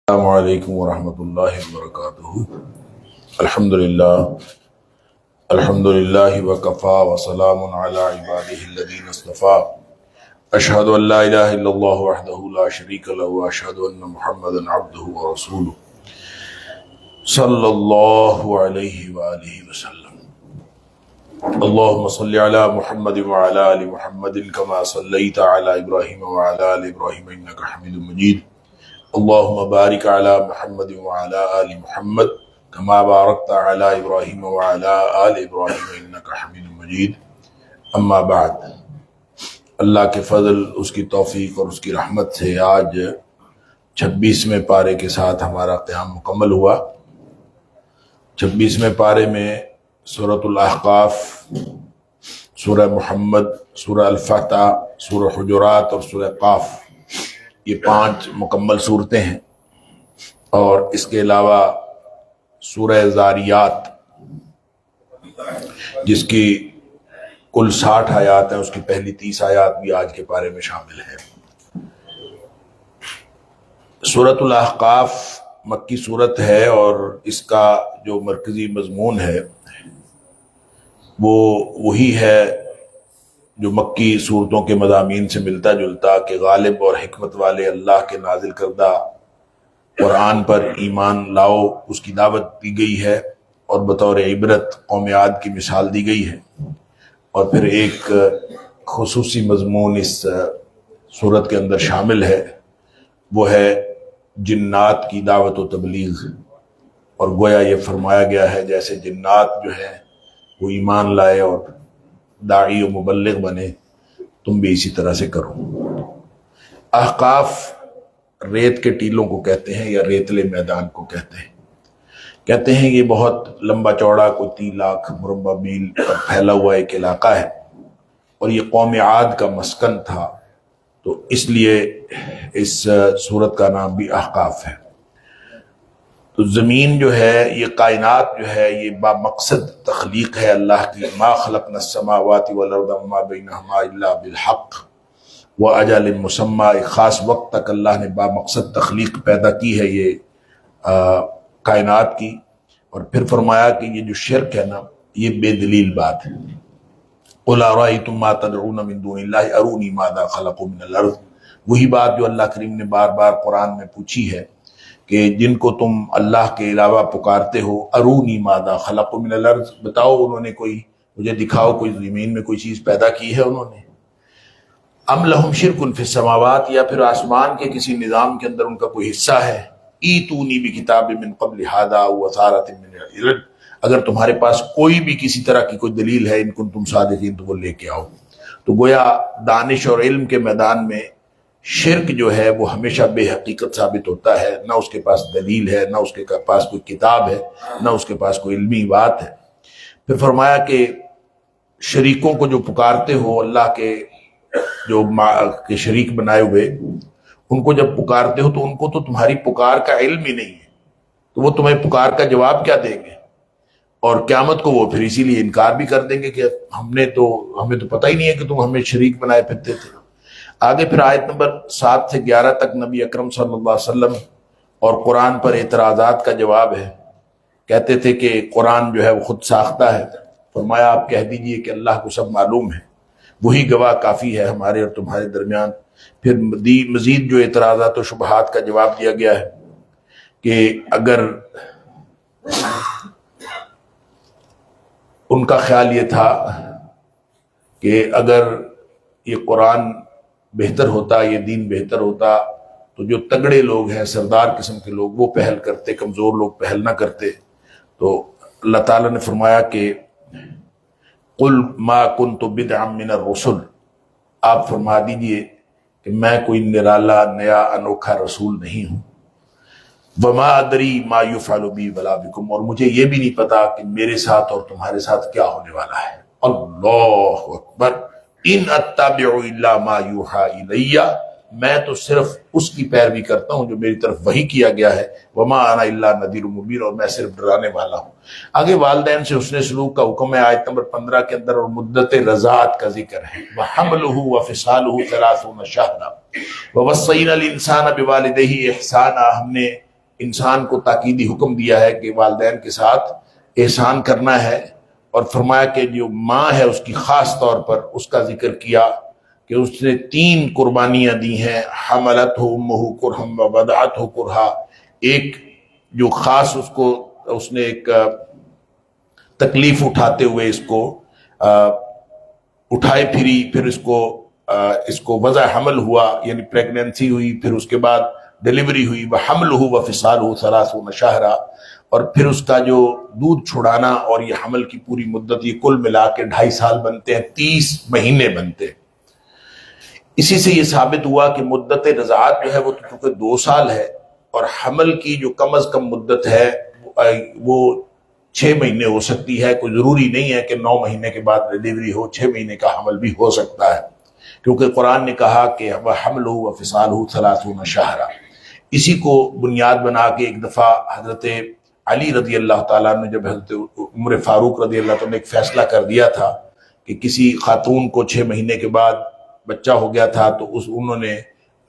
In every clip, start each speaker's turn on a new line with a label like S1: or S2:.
S1: السلام علیکم ورحمۃ اللہ وبرکاتہ۔ الحمدللہ وکفا وسلام علی عبادہ الذین اصطفیٰ۔ اشہد ان لا الہ الا اللہ وحدہ لا شریک لہ واشہد ان محمدا عبدہ ورسولہ صلی اللہ علیہ وآلہ وسلم۔ اللہم صل علی محمد وعلی آل محمد کما صلیت علی ابراہیم وعلی آل ابراہیم انک حمید مجید۔ اللہم بارک علی محمد وعلی آل محمد کما بارکت علی ابراہیم وعلی آل ابراہیم انک حمید مجید۔ اما بعد، اللہ کے فضل، اس کی توفیق اور اس کی رحمت سے آج 26ویں پارے کے ساتھ ہمارا قیام مکمل ہوا۔ 26ویں پارے میں سورۃ الاحقاف، سورہ محمد، سورہ الفتح، سورہ حجرات اور سورہ قاف، یہ 5 مکمل صورتیں ہیں، اور اس کے علاوہ سورہ زاریات جس کی کل 60 آیات ہیں، اس کی پہلی 30 آیات بھی آج کے پارے میں شامل ہیں۔ سورۃ الاحقاف مکی صورت ہے، اور اس کا جو مرکزی مضمون ہے وہ وہی ہے جو مکی صورتوں کے مضامین سے ملتا جلتا، کہ غالب اور حکمت والے اللہ کے نازل کردہ قرآن پر ایمان لاؤ، اس کی دعوت دی گئی ہے، اور بطور عبرت قوم عاد کی مثال دی گئی ہے۔ اور پھر ایک خصوصی مضمون اس صورت کے اندر شامل ہے، وہ ہے جنات کی دعوت و تبلیغ، اور گویا یہ فرمایا گیا ہے جیسے جنات جو ہیں وہ ایمان لائے اور داعی و مبلغ بنے، تم بھی اسی طرح سے کرو۔ احقاف ریت کے ٹیلوں کو کہتے ہیں، یا ریتلے میدان کو کہتے ہیں یہ بہت لمبا چوڑا، کوئی 3 لاکھ مربع میل پر پھیلا ہوا ایک علاقہ ہے، اور یہ قوم عاد کا مسکن تھا، تو اس لیے اس سورت کا نام بھی احقاف ہے۔ تو زمین جو ہے، یہ کائنات جو ہے، یہ با مقصد تخلیق ہے اللہ کی۔ ما خلقنا السماوات والارض وما بینہما الا بالحق واجل مسمى، ایک خاص وقت تک اللہ نے با مقصد تخلیق پیدا کی ہے یہ کائنات کی۔ اور پھر فرمایا کہ یہ جو شرک ہے نا، یہ بے دلیل بات ہے۔ قل ارأیتم ما تدعون من دون اللہ ارونی ماذا خلقوا من الارض، وہی بات جو اللہ کریم نے بار بار قرآن میں پوچھی ہے کہ جن کو تم اللہ کے علاوہ پکارتے ہو، ارونی ماذا خلقوا من الارض، بتاؤ انہوں نے کوئی، مجھے دکھاؤ کوئی زمین میں کوئی چیز پیدا کی ہے انہوں نے۔ ام لہم شرک فی السماوات، یا پھر آسمان کے کسی نظام کے اندر ان کا کوئی حصہ ہے۔ ایتونی بکتاب من قبل ھذا او اثارۃ من العلم، اگر تمہارے پاس کوئی بھی کسی طرح کی کوئی دلیل ہے، ان کنتم صادقین، تو وہ لے کے آؤ۔ تو گویا دانش اور علم کے میدان میں شرک جو ہے وہ ہمیشہ بے حقیقت ثابت ہوتا ہے، نہ اس کے پاس دلیل ہے، نہ اس کے پاس کوئی کتاب ہے، نہ اس کے پاس کوئی علمی بات ہے۔ پھر فرمایا کہ شریکوں کو جو پکارتے ہو، اللہ کے جو کے شریک بنائے ہوئے، ان کو جب پکارتے ہو تو ان کو تو تمہاری پکار کا علم ہی نہیں ہے، تو وہ تمہیں پکار کا جواب کیا دیں گے؟ اور قیامت کو وہ پھر اسی لیے انکار بھی کر دیں گے کہ ہمیں تو پتہ ہی نہیں ہے کہ تم ہمیں شریک بنائے پھرتے تھے۔ آگے پھر آیت نمبر 7 سے 11 تک نبی اکرم صلی اللہ علیہ وسلم اور قرآن پر اعتراضات کا جواب ہے۔ کہتے تھے کہ قرآن جو ہے وہ خود ساختہ ہے۔ فرمایا آپ کہہ دیجئے کہ اللہ کو سب معلوم ہے، وہی گواہ کافی ہے ہمارے اور تمہارے درمیان۔ پھر مزید جو اعتراضات و شبہات کا جواب دیا گیا ہے کہ اگر ان کا خیال یہ تھا کہ اگر یہ قرآن بہتر ہوتا، یہ دین بہتر ہوتا، تو جو تگڑے لوگ ہیں، سردار قسم کے لوگ، وہ پہل کرتے، کمزور لوگ پہل نہ کرتے۔ تو اللہ تعالیٰ نے فرمایا کہ قل ما كنت بدعا من الرسل، آپ فرما دیجئے کہ میں کوئی نرالا، نیا، انوکھا رسول نہیں ہوں۔ وما ادری ما يفعل بی ولا بکم، اور مجھے یہ بھی نہیں پتا کہ میرے ساتھ اور تمہارے ساتھ کیا ہونے والا ہے۔ اللہ اکبر، ان اتبع الا ما یوحی الی، میں تو صرف اس کی پیروی کرتا ہوں جو میری طرف وحی کیا گیا ہے۔ وما انا الا نذیر مبین، اور میں صرف ڈرانے والا ہوں۔ آگے والدین سے حسن سلوک کا حکم ہے آیت نمبر 15 کے اندر، اور مدت رضاعت کا ذکر ہے۔ وحملہ وفصالہ 30 شہرا ووصینا الانسان بوالدیہ احسانا، ہم نے انسان کو تاکیدی حکم دیا ہے کہ والدین کے ساتھ احسان کرنا ہے، اور فرمایا کہ جو ماں ہے اس کی خاص طور پر اس کا ذکر کیا کہ اس نے 3 قربانیاں دی ہیں، حملتہ امہ کرہا ووضعتہ کرہا، ایک جو خاص اس نے ایک تکلیف اٹھاتے ہوئے اس کو اٹھائے پھری، پھر اس کو وضع حمل ہوا یعنی پریگننسی ہوئی، پھر اس کے بعد ڈیلیوری ہوئی، وحملہ وفصالہ 30 شہرا، اور پھر اس کا جو دودھ چھڑانا اور یہ حمل کی پوری مدت، یہ کل ملا کے 2.5 سال بنتے ہیں، 30 مہینے بنتے ہیں۔ اسی سے یہ ثابت ہوا کہ مدت رضاعت جو ہے وہ چونکہ 2 سال ہے، اور حمل کی جو کم از کم مدت ہے وہ 6 مہینے ہو سکتی ہے، کوئی ضروری نہیں ہے کہ 9 مہینے کے بعد ڈیلیوری ہو، 6 مہینے کا حمل بھی ہو سکتا ہے، کیونکہ قرآن نے کہا کہ وَحَمْلُهُ وَفِصَالُهُ 30 شہرا۔ اسی کو بنیاد بنا کے ایک دفعہ حضرت علی رضی اللہ تعالیٰ نے، جب حضرت عمر فاروق رضی اللہ تعالیٰ نے ایک فیصلہ کر دیا تھا کہ کسی خاتون کو 6 مہینے کے بعد بچہ ہو گیا تھا، تو انہوں نے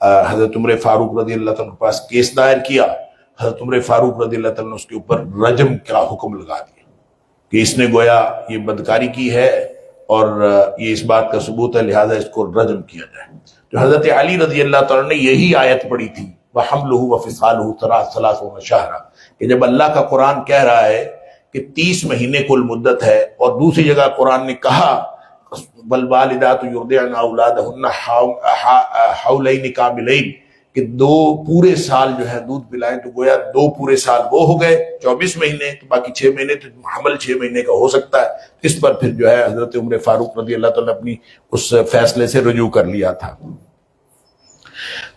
S1: حضرت عمر فاروق رضی اللہ تعالیٰ کے پاس کیس دائر کیا۔ حضرت عمر فاروق رضی اللہ تعالیٰ نے اس کے اوپر رجم کا حکم لگا دیا کہ اس نے گویا یہ بدکاری کی ہے اور یہ اس بات کا ثبوت ہے، لہذا اس کو رجم کیا جائے۔ تو حضرت علی رضی اللہ تعالیٰ نے یہی آیت پڑھی تھی وَحَمْلُهُ وَفِصَالُهُ 30 شہرا، کہ جب اللہ کا قرآن کہہ رہا ہے کہ 30 مہینے کل مدت ہے، اور دوسری جگہ قرآن نے کہا وَالْوَالِدَاتُ يُرْضِعْنَ أَوْلَادَهُنَّ حَوْلَيْنِ كَامِلَيْنِ، کہ 2 پورے سال جو ہے دودھ پلائیں، تو گویا 2 پورے سال وہ ہو گئے 24 مہینے، تو باقی 6 مہینے تو حمل 6 مہینے کا ہو سکتا ہے۔ اس پر پھر جو ہے حضرت عمر فاروق رضی اللہ تعالیٰ نے اپنی اس فیصلے سے رجوع کر لیا تھا۔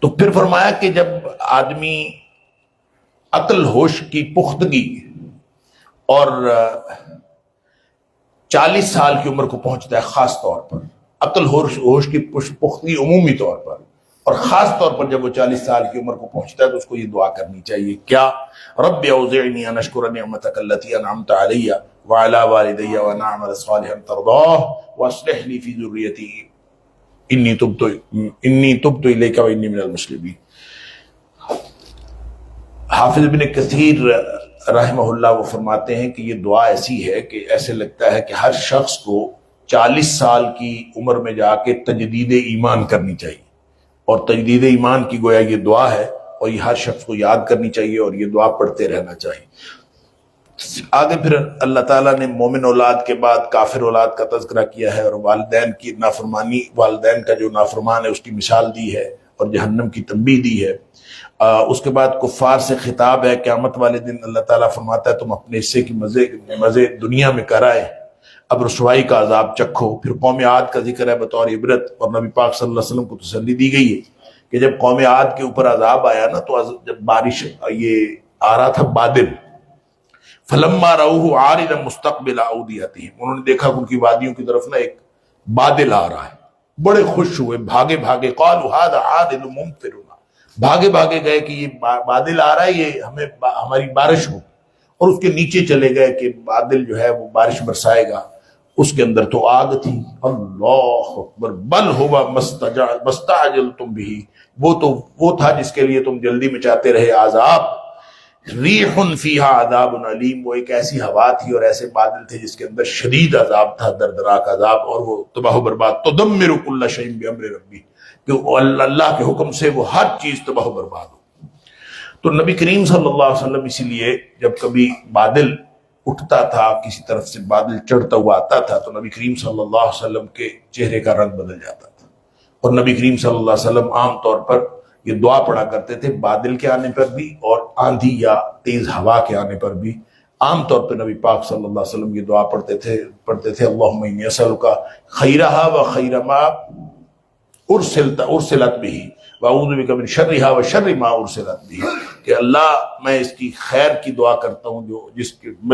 S1: تو پھر فرمایا کہ جب آدمی عقل ہوش کی پختگی اور 40 سال کی عمر کو پہنچتا ہے، خاص طور پر عقل ہوش کی پختگی عمومی طور پر، اور خاص طور پر جب وہ 40 سال کی عمر کو پہنچتا ہے تو اس کو یہ دعا کرنی چاہیے، کیا؟ رب اوزعنی ان اشکر نعمتک التی انعمت علی وعلی والدی وان اعمل صالحا ترضاه واصلح لی فی ذریتی انی تبت الیک وانی من المسلمین۔ حافظ ابن کثیر رحمہ اللہ وہ فرماتے ہیں کہ یہ دعا ایسی ہے کہ ایسے لگتا ہے کہ ہر شخص کو 40 سال کی عمر میں جا کے تجدید ایمان کرنی چاہیے، اور تجدید ایمان کی گویا یہ دعا ہے، اور یہ ہر شخص کو یاد کرنی چاہیے اور یہ دعا پڑھتے رہنا چاہیے۔ آگے پھر اللہ تعالیٰ نے مومن اولاد کے بعد کافر اولاد کا تذکرہ کیا ہے، اور والدین کی نافرمانی، والدین کا جو نافرمان ہے اس کی مثال دی ہے، اور جہنم کی تنبیہ دی ہے۔ اس کے بعد کفار سے خطاب ہے، قیامت والے دن اللہ تعالیٰ فرماتا ہے تم اپنے حصے کی مزے دنیا میں کرائے، اب رسوائی کا عذاب چکھو۔ پھر قوم عاد کا ذکر ہے بطور عبرت، اور نبی پاک صلی اللہ علیہ وسلم کو تسلی دی گئی ہے کہ جب قوم عاد کے اوپر عذاب آیا نا، تو جب بارش یہ آ رہا تھا بادل، فلما رأوه عارضا مستقبل اودیتہم، انہوں نے دیکھا کہ ان کی وادیوں کی طرف نا ایک بادل آ رہا ہے، بڑے خوش ہوئے، بھاگے بھاگے، قالوا هذا عارض ممطرنا، بھاگے بھاگے گئے کہ یہ بادل آ رہا ہے، یہ ہماری بارش ہو، اور اس کے نیچے چلے گئے کہ بادل جو ہے وہ بارش برسائے گا، اس کے اندر تو آگ تھی۔ اللہ اکبر، بل ہوا مستعجلتم بھی، وہ تھا جس کے لیے تم جلدی مچاتے رہے عذاب۔ ریح فیہا عذاب علیم، وہ ایک ایسی ہوا تھی اور ایسے بادل تھے جس کے اندر شدید عذاب تھا، دردناک عذاب، اور وہ تباہ و برباد، تدمر کل شیء بامر ربی، کہ اللہ کے حکم سے وہ ہر چیز تباہ و برباد ہو۔ تو نبی کریم صلی اللہ علیہ وسلم اسی لیے جب کبھی بادل اٹھتا تھا، کسی طرف سے بادل چڑھتا ہوا آتا تھا، تو نبی کریم صلی اللہ علیہ وسلم کے چہرے کا رنگ بدل جاتا تھا، اور نبی کریم صلی اللہ علیہ وسلم عام طور پر یہ دعا پڑھا کرتے تھے بادل کے آنے پر بھی، اور آندھی یا تیز ہوا کے آنے پر بھی۔ عام طور پر نبی پاک صلی اللہ علیہ وسلم یہ دعا پڑھتے تھے اللہم انی اسألک خیرہا و خیر ما ارسلت بہ واعوذ بک من شرہا و شر ما ارسلت بہ، کہ اللہ میں اس کی خیر کی دعا کرتا ہوں جو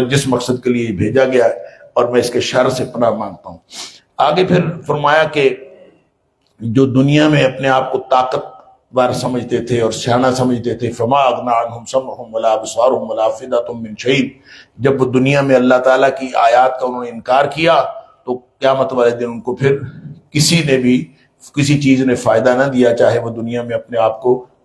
S1: جس مقصد کے لیے یہ بھیجا گیا ہے، اور میں اس کے شر سے پناہ مانگتا ہوں۔ آگے پھر فرمایا کہ جو دنیا میں اپنے آپ کو طاقت ور سمجھتے تھے اور سیاح سمجھتے تھے، فما اغنی عنہم سمعہم ولا ابصارہم ولا افئدۃ من شیء، جب وہ دنیا میں اللہ تعالیٰ کی آیات کا انہوں نے انکار کیا تو قیامت والے دن ان کو پھر کسی چیز نے فائدہ نہ دیا، چاہے وہ دنیا میں اپنے آپ کو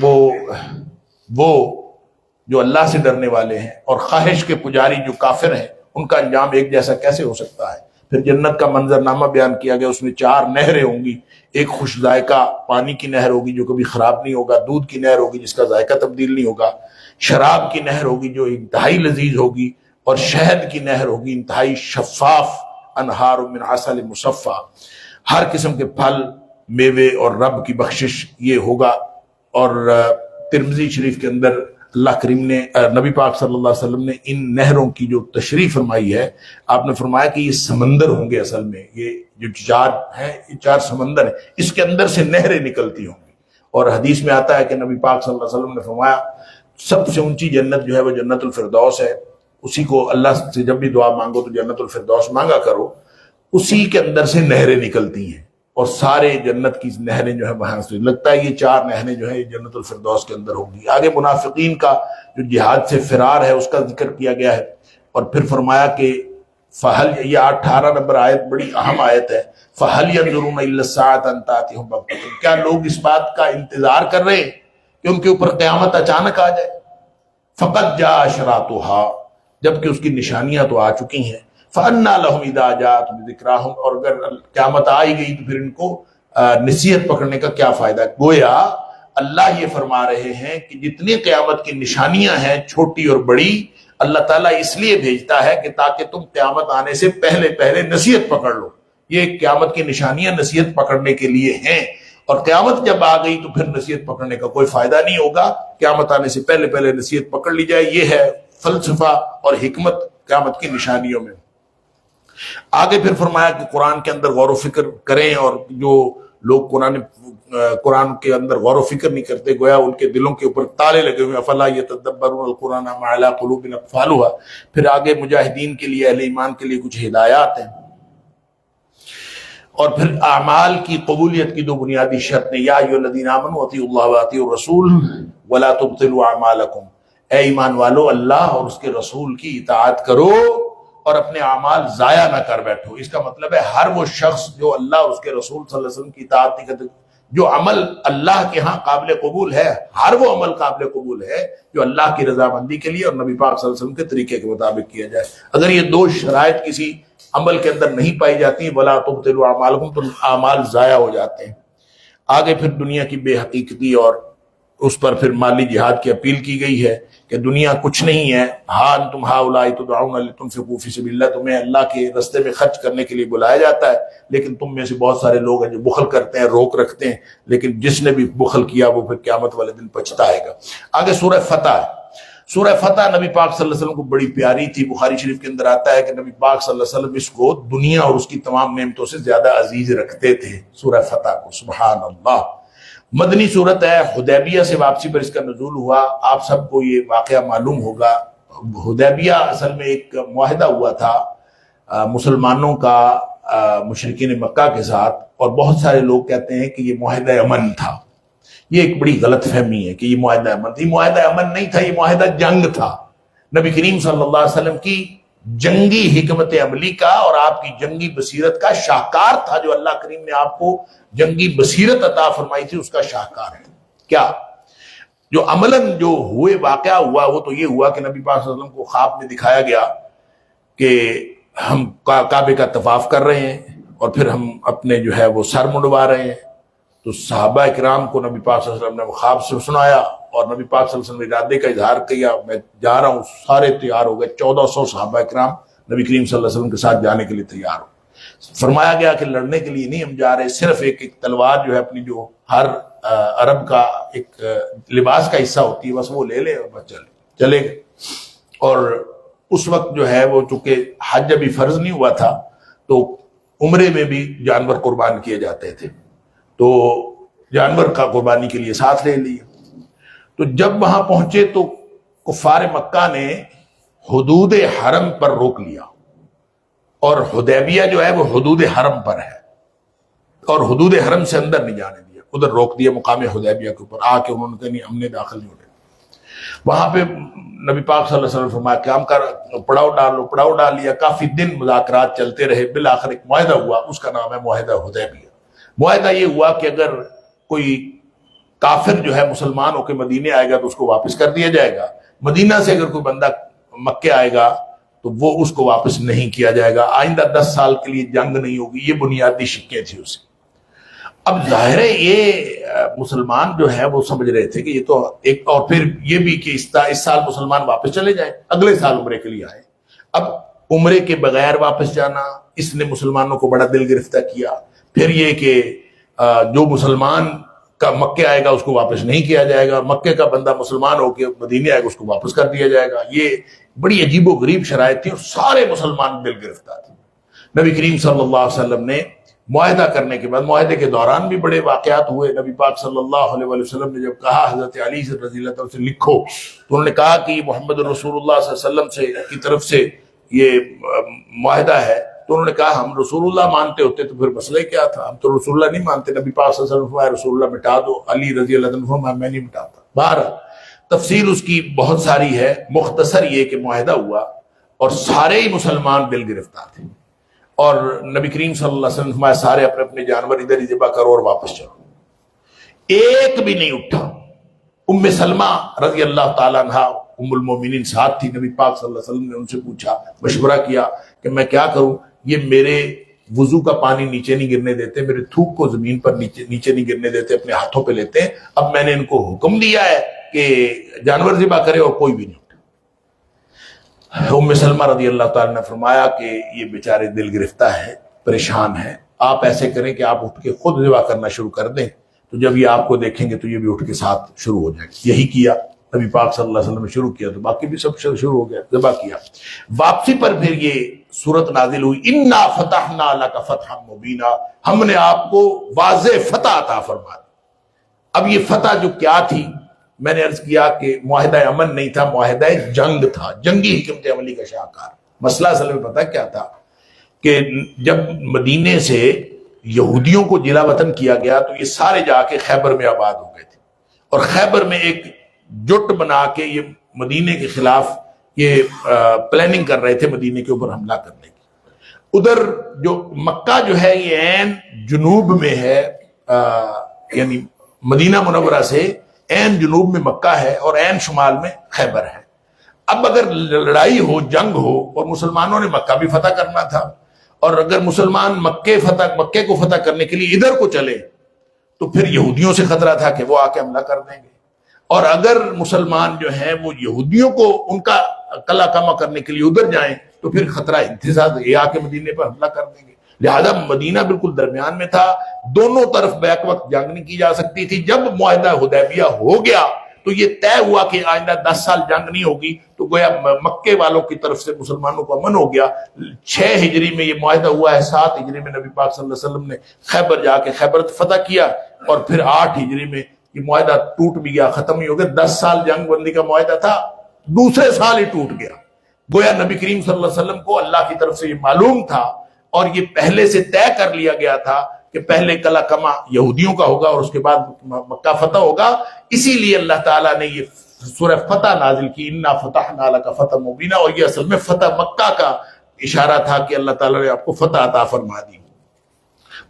S1: وہ جو اللہ سے ڈرنے والے ہیں اور خواہش کے پجاری جو کافر ہیں ان کا انجام ایک جیسا کیسے ہو سکتا ہے؟ پھر جنت کا منظرنامہ بیان کیا گیا، اس میں 4 نہریں ہوں گی، ایک خوش ذائقہ پانی کی نہر ہوگی جو کبھی خراب نہیں ہوگا، دودھ کی نہر ہوگی جس کا ذائقہ تبدیل نہیں ہوگا، شراب کی نہر ہوگی جو انتہائی لذیذ ہوگی، اور شہد کی نہر ہوگی انتہائی شفاف، انہار من عسل مصفا، ہر قسم کے پھل میوے اور رب کی بخشش یہ ہوگا۔ اور ترمذی شریف کے اندر اللہ کریم نے نبی پاک صلی اللہ علیہ وسلم نے ان نہروں کی جو تشریح فرمائی ہے، آپ نے فرمایا کہ یہ سمندر ہوں گے، اصل میں یہ جو 4 ہیں یہ 4 سمندر ہیں، اس کے اندر سے نہریں نکلتی ہوں گی۔ اور حدیث میں آتا ہے کہ نبی پاک صلی اللہ علیہ وسلم نے فرمایا سب سے اونچی جنت جو ہے وہ جنت الفردوس ہے، اسی کو اللہ سے جب بھی دعا مانگو تو جنت الفردوس مانگا کرو، اسی کے اندر سے نہریں نکلتی ہیں، اور سارے جنت کی نہریں جو ہے وہاں سے لگتا ہے یہ 4 نہریں جو ہے یہ جنت الفردوس کے اندر ہوگی۔ آگے منافقین کا جو جہاد سے فرار ہے اس کا ذکر کیا گیا ہے، اور پھر فرمایا کہ فہل، یہ 18 نمبر آیت بڑی اہم آیت ہے، فہل ينظرون الا الساعة ان تأتيهم بغتة، کیا لوگ اس بات کا انتظار کر رہے ہیں کہ ان کے اوپر قیامت اچانک آ جائے؟ فقد جاء اشراطها، جبکہ اس کی نشانیاں تو آ چکی ہیں، فَأَنَّا لَهُمْ إِذَا جَاءَتْهُمْ ذِكْرَاهُمْ، اور اگر قیامت آئی گئی تو پھر ان کو نصیحت پکڑنے کا کیا فائدہ؟ گویا اللہ یہ فرما رہے ہیں کہ جتنی قیامت کی نشانیاں ہیں چھوٹی اور بڑی، اللہ تعالیٰ اس لیے بھیجتا ہے کہ تاکہ تم قیامت آنے سے پہلے نصیحت پکڑ لو۔ یہ قیامت کی نشانیاں نصیحت پکڑنے کے لیے ہیں، اور قیامت جب آ گئی تو پھر نصیحت پکڑنے کا کوئی فائدہ نہیں ہوگا، قیامت آنے سے پہلے نصیحت پکڑ لی جائے۔ یہ ہے فلسفہ اور حکمت قیامت کی نشانیوں میں۔ آگے پھر فرمایا کہ قرآن کے اندر غور و فکر کریں، اور جو لوگ قرآن کے اندر غور و فکر نہیں کرتے گویا ان کے دلوں کے اوپر تالے لگے ہوئے، افلا یتدبرون القرآن ام علی قلوب اقفالها۔ پھر آگے مجاہدین کے لیے، اہل ایمان کے لیے کچھ ہدایات ہیں، اور پھر اعمال کی قبولیت کی 2 بنیادی شرطیں، یا ایھا الذین آمنوا اطیعوا اللہ واطیعوا الرسول ولا تبطلوا اعمالکم، اے ایمان والو اللہ اور اس کے رسول کی اطاعت کرو اور اپنے اعمال ضائع نہ کر بیٹھو۔ اس کا مطلب ہے ہر وہ شخص جو اللہ اور اس کے رسول صلی اللہ علیہ وسلم کی اطاعت نہیں کرتے، جو عمل اللہ کے ہاں قابل قبول ہے، ہر وہ عمل قابل قبول ہے جو اللہ کی رضامندی کے لیے اور نبی پاک صلی اللہ علیہ وسلم کے طریقے کے مطابق کیا جائے۔ اگر یہ 2 شرائط کسی عمل کے اندر نہیں پائی جاتی، ولا تبطلوا اعمالکم، تو اعمال ضائع ہو جاتے ہیں۔ آگے پھر دنیا کی بے حقیقتی اور اس پر پھر مالی جہاد کی اپیل کی گئی ہے کہ دنیا کچھ نہیں ہے، ہاں انتم ہؤلاء تدعون لتنفقوا فی سبیل اللہ، تمہیں اللہ کے راستے میں خرچ کرنے کے لیے بلایا جاتا ہے، لیکن تم میں سے بہت سارے لوگ ہیں جو بخل کرتے ہیں، روک رکھتے ہیں، لیکن جس نے بھی بخل کیا وہ پھر قیامت والے دن پچھتائے گا۔ آگے سورہ فتح ہے۔ سورہ فتح نبی پاک صلی اللہ علیہ وسلم کو بڑی پیاری تھی، بخاری شریف کے اندر آتا ہے کہ نبی پاک صلی اللہ علیہ وسلم اس کو دنیا اور اس کی تمام نعمتوں سے زیادہ عزیز رکھتے تھے، سورہ فتح کو، سبحان اللہ۔ مدنی صورت ہے، حدیبیہ سے واپسی پر اس کا نزول ہوا۔ آپ سب کو یہ واقعہ معلوم ہوگا، حدیبیہ اصل میں ایک معاہدہ ہوا تھا مسلمانوں کا مشرکین مکہ کے ساتھ، اور بہت سارے لوگ کہتے ہیں کہ یہ معاہدہ امن تھا۔ یہ ایک بڑی غلط فہمی ہے کہ یہ معاہدہ امن تھا، یہ معاہدہ امن نہیں تھا، یہ معاہدہ جنگ تھا۔ نبی کریم صلی اللہ علیہ وسلم کی جنگی حکمت عملی کا اور آپ کی جنگی بصیرت کا شاہکار تھا، جو اللہ کریم نے آپ کو جنگی بصیرت عطا فرمائی تھی، اس کا شاہکار ہے۔ کیا جو عملاً جو ہوئے واقعہ ہوا وہ تو یہ ہوا کہ نبی پاک صلی اللہ علیہ وسلم کو خواب میں دکھایا گیا کہ ہم کعبے کا طواف کر رہے ہیں اور پھر ہم اپنے جو ہے وہ سر منڈوا رہے ہیں۔ تو صحابہ اکرام کو نبی پاک صلی اللہ علیہ وسلم نے خواب سے سنایا، اور نبی پاک صلی اللہ علیہ وسلم نے ارادے کا اظہار کیا، میں جا رہا ہوں۔ سارے تیار ہو گئے، 1400 صحابہ اکرام نبی کریم صلی اللہ علیہ وسلم کے ساتھ جانے کے لیے تیار ہو۔ فرمایا گیا کہ لڑنے کے لیے نہیں ہم جا رہے، صرف ایک تلوار جو ہے اپنی، جو ہر عرب کا ایک لباس کا حصہ ہوتی ہے، بس وہ لے لے اور بس چلے گئے۔ اور اس وقت جو ہے وہ چونکہ حج ابھی فرض نہیں ہوا تھا، تو عمرے میں بھی جانور قربان کیے جاتے تھے، تو جانور کا قربانی کے لیے ساتھ لے لیے۔ تو جب وہاں پہنچے تو کفار مکہ نے حدود حرم پر روک لیا، اور حدیبیہ جو ہے وہ حدود حرم پر ہے، اور حدود حرم سے اندر نہیں جانے دیا، ادھر روک دیا مقام حدیبیہ کے اوپر آ کے۔ انہوں نے کہا نہیں، ہم نے داخل نہیں ہونے۔ وہاں پہ نبی پاک صلی اللہ علیہ وسلم فرمایا کہ ہم پڑاؤ ڈال لیا۔ کافی دن مذاکرات چلتے رہے، بالآخر ایک معاہدہ ہوا، اس کا نام ہے معاہدہ حدیبیہ۔ معاہدہ یہ ہوا کہ اگر کوئی کافر جو ہے مسلمان ہو کے مدینے آئے گا تو اس کو واپس کر دیا جائے گا، مدینہ سے اگر کوئی بندہ مکے آئے گا تو وہ اس کو واپس نہیں کیا جائے گا، آئندہ 10 سال کے لیے جنگ نہیں ہوگی۔ یہ بنیادی شکیں تھی اسے۔ اب ظاہر ہے یہ مسلمان جو ہے وہ سمجھ رہے تھے کہ یہ تو ایک، اور پھر یہ بھی کہ اس سال مسلمان واپس چلے جائیں، اگلے سال عمرے کے لیے آئے۔ اب عمرے کے بغیر واپس جانا اس نے مسلمانوں کو بڑا دل گرفتہ کیا۔ پھر یہ کہ جو مسلمان کا مکے آئے گا اس کو واپس نہیں کیا جائے گا، مکے کا بندہ مسلمان ہو کے مدینے آئے گا اس کو واپس کر دیا جائے گا۔ یہ بڑی عجیب و غریب شرائط تھی اور سارے مسلمان دل گرفتہ تھے۔ نبی کریم صلی اللہ علیہ وسلم نے معاہدہ کرنے کے بعد، معاہدے کے دوران بھی بڑے واقعات ہوئے۔ نبی پاک صلی اللہ علیہ وسلم نے جب کہا حضرت علی سے رضی اللہ عنہ سے لکھو، تو انہوں نے کہا کہ محمد رسول اللہ صلی اللہ علیہ وسلم کی طرف سے یہ معاہدہ ہے، تو انہوں نے کہا ہم رسول اللہ مانتے ہوتے تو پھر مسئلہ کیا تھا، ہم تو رسول اللہ نہیں مانتے۔ نبی پاک صلی اللہ علیہ وسلم فرمایا رسول اللہ مٹا دو، علی رضی اللہ عنہ فرمایا میں نہیں مٹاتا۔ بہرحال تفصیل اس کی بہت ساری ہے، مختصر یہ کہ معاہدہ ہوا اور سارے ہی مسلمان دل گرفتار تھے، اور نبی کریم صلی اللہ علیہ وسلم فرمایا سارے اپنے اپنے جانور ادھر ہی ذبح کرو اور واپس چلو۔ ایک بھی نہیں اٹھا۔ ام سلمہ رضی اللہ تعالیٰ عنہ ام المومنین ساتھ تھی، نبی پاک صلی اللہ علیہ وسلم نے ان سے پوچھا، مشورہ کیا کہ میں کیا کروں، یہ میرے وضو کا پانی نیچے نہیں گرنے دیتے، میرے تھوک کو زمین پر نیچے نہیں گرنے دیتے، اپنے ہاتھوں پہ لیتے ہیں، اب میں نے ان کو حکم دیا ہے کہ جانور ذبح کرے اور کوئی بھی نہیں اٹھا۔ ام سلمہ رضی اللہ تعالیٰ نے فرمایا کہ یہ بیچارے دل گرفتہ ہے، پریشان ہے، آپ ایسے کریں کہ آپ اٹھ کے خود ذبح کرنا شروع کر دیں، تو جب یہ آپ کو دیکھیں گے تو یہ بھی اٹھ کے ساتھ شروع ہو جائے گا۔ یہی کیا نبی پاک صلی اللہ علیہ وسلم نے شروع کیا تو باقی بھی سب شروع ہو گیا، ذبح کیا۔ واپسی پر پھر یہ سورت نازل ہوئی، انا فتحنا لک فتحا مبینا، ہم نے آپ کو واضح فتح عطا فرما دی۔ اب یہ فتح جو کیا تھی، میں نے عرض کیا کہ معاہدہ امن نہیں تھا، معاہدہ جنگ تھا، جنگی حکمت عملی کا شاہکار۔ مسئلہ اصل میں پتہ کیا تھا کہ جب مدینے سے یہودیوں کو جلا وطن کیا گیا تو یہ سارے جا کے خیبر میں آباد ہو گئے تھے، اور خیبر میں ایک جٹ بنا کے یہ مدینے کے خلاف یہ پلاننگ کر رہے تھے مدینے کے اوپر حملہ کرنے کی۔ ادھر جو مکہ جو ہے یہ عین جنوب میں ہے، یعنی مدینہ منورہ سے عین جنوب میں مکہ ہے اور عین شمال میں خیبر ہے۔ اب اگر لڑائی ہو، جنگ ہو، اور مسلمانوں نے مکہ بھی فتح کرنا تھا، اور اگر مسلمان مکے کو فتح کرنے کے لیے ادھر کو چلے تو پھر یہودیوں سے خطرہ تھا کہ وہ آ کے حملہ کر دیں گے، اور اگر مسلمان جو ہیں وہ یہودیوں کو ان کا قلع کما کرنے کے لیے ادھر جائیں تو پھر خطرہ انتظار، یہ آ کے مدینے پر حملہ کر دیں گے۔ لہذا مدینہ بالکل درمیان میں تھا، دونوں طرف بیک وقت جنگ نہیں کی جا سکتی تھی۔ جب معاہدہ حدیبیہ ہو گیا تو یہ طے ہوا کہ آئندہ 10 سال جنگ نہیں ہوگی، تو گویا مکے والوں کی طرف سے مسلمانوں کو امن ہو گیا۔ 6 ہجری میں یہ معاہدہ ہوا ہے، 7 ہجری میں نبی پاک صلی اللہ علیہ وسلم نے خیبر جا کے خیبر فتح کیا، اور پھر 8 ہجری میں یہ معاہدہ ٹوٹ بھی گیا، ختم ہی ہو گیا۔ 10 سال جنگ بندی کا معاہدہ تھا، دوسرے سال ہی ٹوٹ گیا۔ گویا نبی کریم صلی اللہ علیہ وسلم کو اللہ کی طرف سے یہ معلوم تھا، اور یہ پہلے سے طے کر لیا گیا تھا کہ پہلے قلع کما یہودیوں کا ہوگا اور اس کے بعد مکہ فتح ہوگا۔ اسی لیے اللہ تعالیٰ نے یہ سورہ فتح نازل کی، انا فتحنا لک فتحا مبینا، اور یہ اصل میں فتح مکہ کا اشارہ تھا کہ اللہ تعالیٰ نے آپ کو فتح عطا فرما دی۔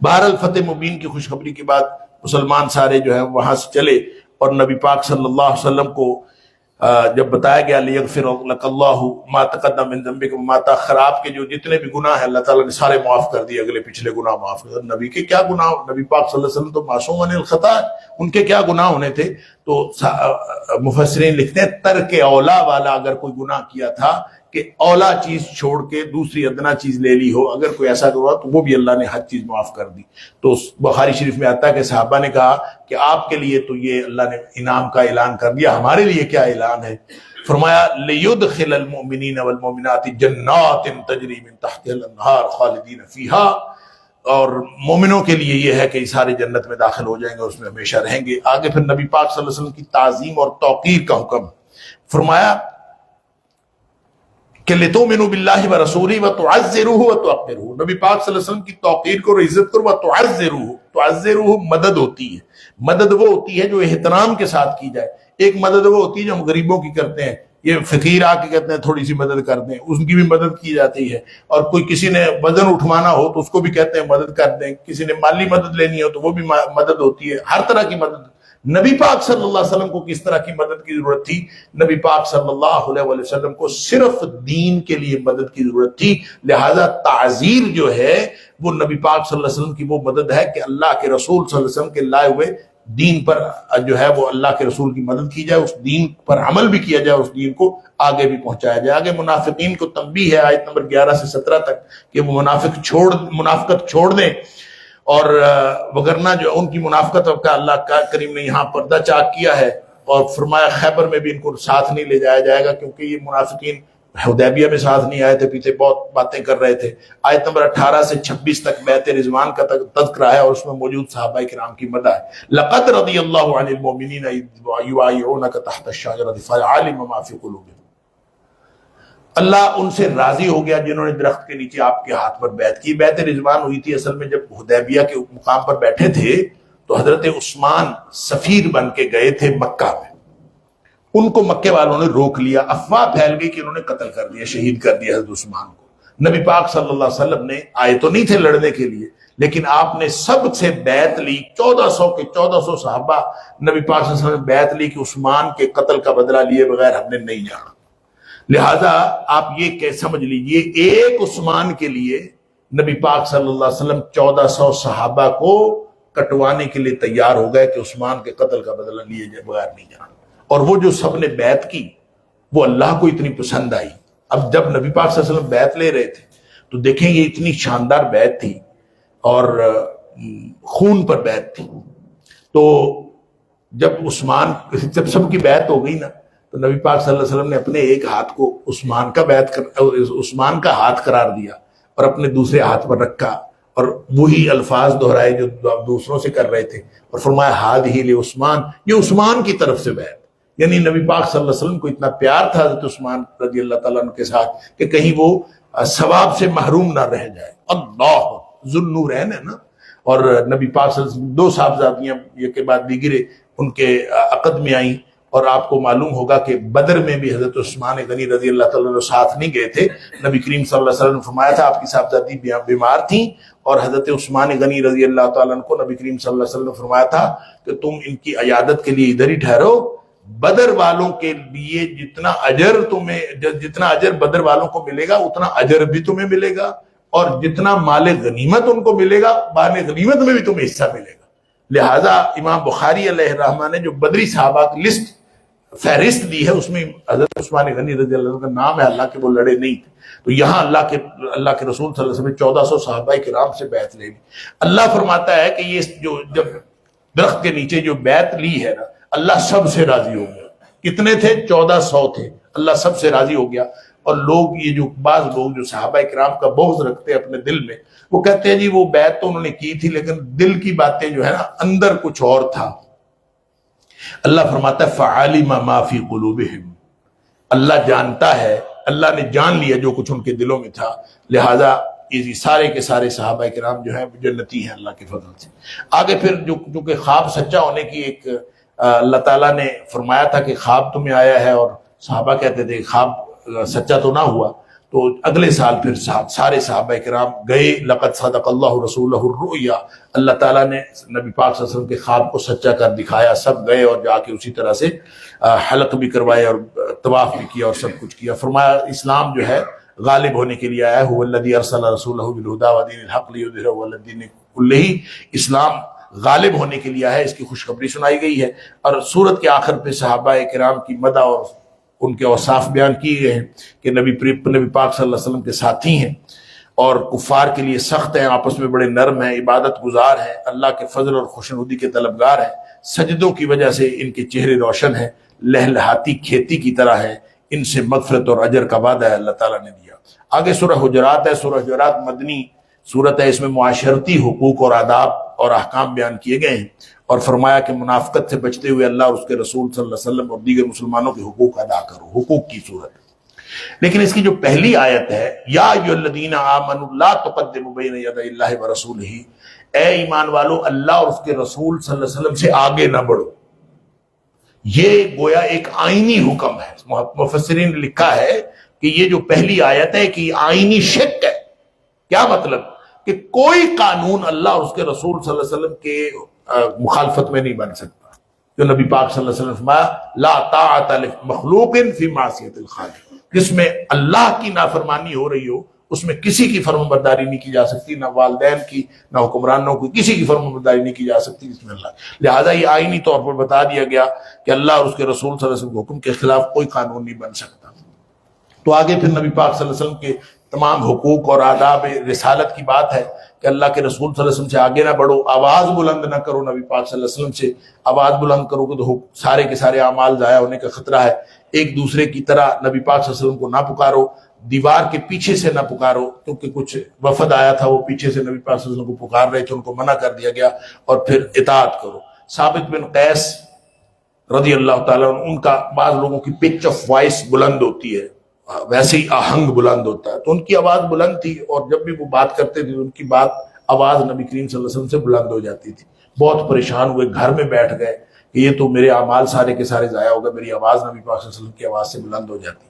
S1: بہرحال فتح مبین کی خوشخبری کے بعد مسلمان سارے جو ہیں وہاں سے چلے، اور نبی پاک صلی اللہ علیہ وسلم کو جب بتایا گیا لیغفر لک اللہ ما تقدم من ذنبک وما تاخر، آپ کے جو جتنے بھی گناہ ہیں اللہ تعالیٰ نے سارے معاف کر دیے، اگلے پچھلے گناہ معاف کر دیے۔ نبی کے کیا گناہ، نبی پاک صلی اللہ علیہ وسلم تو معصوم عن الخطا، ان کے کیا گناہ ہونے تھے؟ تو مفسرین لکھتے ہیں ترک اولا والا اگر کوئی گناہ کیا تھا کہ اولا چیز چھوڑ کے دوسری ادنا چیز لے لی ہو، اگر کوئی ایسا ہوا تو وہ بھی اللہ نے ہر چیز معاف کر دی۔ تو بخاری شریف میں آتا ہے کہ صحابہ نے کہا کہ آپ کے لیے تو یہ اللہ نے انعام کا اعلان کر دیا، ہمارے لیے کیا اعلان ہے؟ فرمایا لیدخل المؤمنین والمؤمنات جنات تجری من تحتها الانہار خالدین فیہا، اور مومنوں کے لیے یہ ہے کہ یہ سارے جنت میں داخل ہو جائیں گے، اس میں ہمیشہ رہیں گے۔ آگے پھر نبی پاک صلی اللہ علیہ وسلم کی تعظیم اور توقیر کا حکم، فرمایا کہ لِتُؤْمِنُوا بِاللَّهِ وَرَسُولِهِ وَتُعَزِّرُوهُ وَتُوَقِّرُوهُ، نبی پاک صلی اللہ علیہ وسلم کی توقیر کرو، عزت کرو، وَتُعَزِّرُوهُ، تعزِّرُوهُ مدد ہوتی ہے، مدد وہ ہوتی ہے جو احترام کے ساتھ کی جائے۔ ایک مدد وہ ہوتی ہے جو ہم غریبوں کی کرتے ہیں، یہ فقیر آ کے کہتے ہیں تھوڑی سی مدد کر دیں، ان کی بھی مدد کی جاتی ہے، اور کوئی کسی نے وزن اٹھوانا ہو تو اس کو بھی کہتے ہیں مدد کر دیں، کسی نے مالی مدد لینی ہو تو وہ بھی مدد ہوتی ہے، ہر طرح کی مدد نبی پاک صلی اللہ علیہ وسلم کو کس طرح کی مدد کی ضرورت تھی؟ نبی پاک صلی اللہ علیہ وسلم کو صرف دین کے لیے مدد کی ضرورت تھی، لہذا تعزیر جو ہے وہ نبی پاک صلی اللہ علیہ وسلم کی وہ مدد ہے کہ اللہ کے رسول صلی اللہ علیہ وسلم کے لائے ہوئے دین پر جو ہے وہ اللہ کے رسول کی مدد کی جائے، اس دین پر عمل بھی کیا جائے، اس دین کو آگے بھی پہنچایا جائے۔ آگے منافقین کو تنبیہ ہے آیت نمبر 11 سے 17 تک کہ وہ منافقت چھوڑ دیں، اور وگرنہ جو ان کی منافقت کا اللہ کریم نے یہاں پردہ چاک کیا ہے، اور فرمایا خیبر میں بھی ان کو ساتھ نہیں لے جایا جائے گا، کیونکہ یہ منافقین حدیبیہ میں ساتھ نہیں آئے تھے، پیچھے بہت باتیں کر رہے تھے۔ آیت نمبر 18 سے 26 تک بیعت رضوان کا تذکرہ ہے، اور اس میں موجود صحابہ کرام کی مدح ہے۔ لقد رضی اللہ عن المؤمنین اذ یبایعونک تحت الشجرۃ فعلم ما فی قلوبہم، اللہ ان سے راضی ہو گیا جنہوں نے درخت کے نیچے آپ کے ہاتھ پر بیعت کی۔ بیعت رضوان ہوئی تھی اصل میں جب حدیبیہ کے مقام پر بیٹھے تھے تو حضرت عثمان سفیر بن کے گئے تھے مکہ میں، ان کو مکے والوں نے روک لیا، افواہ پھیل گئی کہ انہوں نے قتل کر دیا، شہید کر دیا حضرت عثمان کو۔ نبی پاک صلی اللہ علیہ وسلم نے آئے تو نہیں تھے لڑنے کے لیے، لیکن آپ نے سب سے بیعت لی، 1400 صحابہ نبی پاک صلی اللہ علیہ وسلم نے بیعت لی کہ عثمان کے قتل کا بدلہ لیے بغیر ہم نے نہیں جانا۔ لہذا آپ یہ سمجھ لیجئے ایک عثمان کے لیے نبی پاک صلی اللہ علیہ وسلم 1400 صحابہ کو کٹوانے کے لیے تیار ہو گئے کہ عثمان کے قتل کا بدلہ لیے بغیر نہیں جانا۔ اور وہ جو سب نے بیعت کی وہ اللہ کو اتنی پسند آئی۔ اب جب نبی پاک صلی اللہ علیہ وسلم بیعت لے رہے تھے تو دیکھیں یہ اتنی شاندار بیعت تھی اور خون پر بیعت تھی، تو جب سب کی بیعت ہو گئی نا تو نبی پاک صلی اللہ علیہ وسلم نے اپنے ایک ہاتھ کو عثمان کا ہاتھ قرار دیا اور اپنے دوسرے ہاتھ پر رکھا، اور وہی الفاظ دہرائے جو آپ دوسروں سے کر رہے تھے، اور فرمایا ہذہ لعثمان، یہ عثمان کی طرف سے بیعت۔ یعنی نبی پاک صلی اللہ علیہ وسلم کو اتنا پیار تھا حضرت عثمان رضی اللہ تعالیٰ عنہ کے ساتھ کہ کہیں وہ ثواب سے محروم نہ رہ جائے۔ اللہ ذوالنورین ہے نا، اور نبی پاک صلی اللہ علیہ وسلم 2 صاحبزادیاں یہ کے بعد دیگرے ان کے عقد میں آئیں، اور آپ کو معلوم ہوگا کہ بدر میں بھی حضرت عثمان غنی رضی اللہ تعالیٰ عنہ ساتھ نہیں گئے تھے۔ نبی کریم صلی اللہ علیہ وسلم نے فرمایا تھا آپ کی صاحبزادی بیمار تھیں، اور حضرت عثمان غنی رضی اللہ تعالیٰ عنہ کو نبی کریم صلی اللہ علیہ وسلم نے فرمایا تھا کہ تم ان کی عیادت کے لیے ادھر ہی ٹھہرو، بدر والوں کے لیے جتنا اجر بدر والوں کو ملے گا اتنا اجر بھی تمہیں ملے گا، اور جتنا مال غنیمت ان کو ملے گا مال غنیمت میں بھی تمہیں حصہ ملے گا۔ لہذا امام بخاری علیہ الرحمہ نے جو بدری صحابہ کی لسٹ فہرست دی ہے اس میں حضرت عثمان غنی رضی اللہ عنہ کا نام ہے، اللہ کے وہ لڑے نہیں تھے۔ تو یہاں اللہ کے رسول صلی اللہ علیہ وسلم نے 1400 صحابہ کرام سے بیعت لے لی۔ اللہ فرماتا ہے کہ یہ جو جب درخت کے نیچے جو بیعت لی ہے نا، اللہ سب سے راضی ہو گیا۔ کتنے تھے؟ 1400 تھے، اللہ سب سے راضی ہو گیا۔ اور لوگ یہ جو بعض لوگ جو صحابہ کرام کا بغض رکھتے ہیں اپنے دل میں، وہ کہتے ہیں جی وہ بیعت تو انہوں نے کی تھی لیکن دل کی باتیں جو ہے نا اندر کچھ اور تھا۔ اللہ فرماتا ہے فعلم ما فی قلوبہم، اللہ جانتا ہے، اللہ نے جان لیا جو کچھ ان کے دلوں میں تھا، لہذا یہ سارے کے سارے صحابہ کرام جو ہیں جنتی ہیں اللہ کے فضل سے۔ آگے پھر جو کہ خواب سچا ہونے کی ایک اللہ تعالیٰ نے فرمایا تھا کہ خواب تمہیں آیا ہے، اور صحابہ کہتے تھے خواب سچا تو نہ ہوا، تو اگلے سال پھر سارے صحابہ کرام گئے۔ لقد صدق اللہ رسولہ الرؤیا، اللہ تعالیٰ نے نبی پاک صلی اللہ علیہ وسلم کے خواب کو سچا کر دکھایا، سب گئے اور جا کے اسی طرح سے حلق بھی کروائے اور طواف بھی کیا اور سب کچھ کیا۔ فرمایا اسلام جو ہے غالب ہونے کے لیے آیا ہے، هو الذی ارسل رسولہ بالہدی ودین الحق لیظہرہ علی الدین کلہ، اسلام غالب ہونے کے لیے آیا ہے، اس کی خوشخبری سنائی گئی ہے۔ اور سورت کے آخر پہ صحابہ کرام کی مدح اور ان کے اوصاف بیان کیے گئے ہیں کہ نبی پاک صلی اللہ علیہ وسلم کے ساتھی ہیں اور کفار کے لیے سخت ہیں، آپس میں بڑے نرم ہیں، عبادت گزار ہیں، اللہ کے فضل اور خوشنودی کے طلبگار ہیں، سجدوں کی وجہ سے ان کے چہرے روشن ہیں، لہلہاتی کھیتی کی طرح ہیں، ان سے مغفرت اور اجر کا وعدہ ہے اللہ تعالیٰ نے دیا۔ آگے سورہ حجرات ہے، سورہ حجرات مدنی صورت ہے، اس میں معاشرتی حقوق اور آداب اور احکام بیان کیے گئے ہیں، اور فرمایا کہ منافقت سے بچتے ہوئے اللہ اور اس کے رسول صلی اللہ علیہ وسلم اور دیگر مسلمانوں کے حقوق ادا کرو، حقوق کی صورت۔ لیکن اس کی جو پہلی آیت ہے، یا ایھا الذین آمنوا لا تقدموا بین یدی اللہ ورسولہ، اے ایمان والو اللہ اور اس کے رسول صلی اللہ علیہ وسلم سے آگے نہ بڑھو، یہ گویا ایک آئینی حکم ہے۔ مفسرین نے لکھا ہے کہ یہ جو پہلی آیت ہے کہ یہ آئینی شک ہے۔ کیا مطلب؟ کہ کوئی قانون اللہ اور اس کے رسول صلی اللہ علیہ وسلم کے مخالفت میں نہیں بن سکتا، جو نبی پاک صلی اللہ علیہ وسلم نے فرمایا لا طاعت لمخلوق فی معصیت الخالق، جس میں اللہ کی نافرمانی ہو رہی ہو اس میں کسی کی فرم برداری نہیں کی جا سکتی، نہ والدین کی، نہ حکمرانوں کی، کسی کی فرم برداری نہیں کی جا سکتی جس میں اللہ، لہذا یہ آئینی طور پر بتا دیا گیا کہ اللہ اور اس کے رسول صلی اللہ علیہ وسلم کے حکم کے خلاف کوئی قانون نہیں بن سکتا۔ تو آگے پھر نبی پاک صلی اللہ علیہ وسلم کے تمام حقوق اور آداب رسالت کی بات ہے کہ اللہ کے رسول صلی اللہ علیہ وسلم سے آگے نہ بڑھو، آواز بلند نہ کرو، نبی پاک صلی اللہ علیہ وسلم سے آواز بلند کرو گے تو سارے کے سارے اعمال ضائع ہونے کا خطرہ ہے۔ ایک دوسرے کی طرح نبی پاک صلی اللہ علیہ وسلم کو نہ پکارو، دیوار کے پیچھے سے نہ پکارو، کیونکہ کچھ وفد آیا تھا وہ پیچھے سے نبی پاک صلی اللہ علیہ وسلم کو پکار رہے تھے، ان کو منع کر دیا گیا، اور پھر اطاعت کرو۔ ثابت بن قیس رضی اللہ تعالیٰ عنہ، ان کا بعض لوگوں کی پچ آف وائس بلند ہوتی ہے، ویسے ہی آہنگ بلند ہوتا ہے، تو ان کی آواز بلند تھی، اور جب بھی وہ بات کرتے تھے ان کی بات آواز نبی کریم صلی اللہ علیہ وسلم سے بلند ہو جاتی تھی۔ بہت پریشان ہوئے، گھر میں بیٹھ گئے کہ یہ تو میرے اعمال سارے کے سارے ضائع ہو گئے، میری آواز نبی پاک صلی اللہ علیہ وسلم کی آواز سے بلند ہو جاتی۔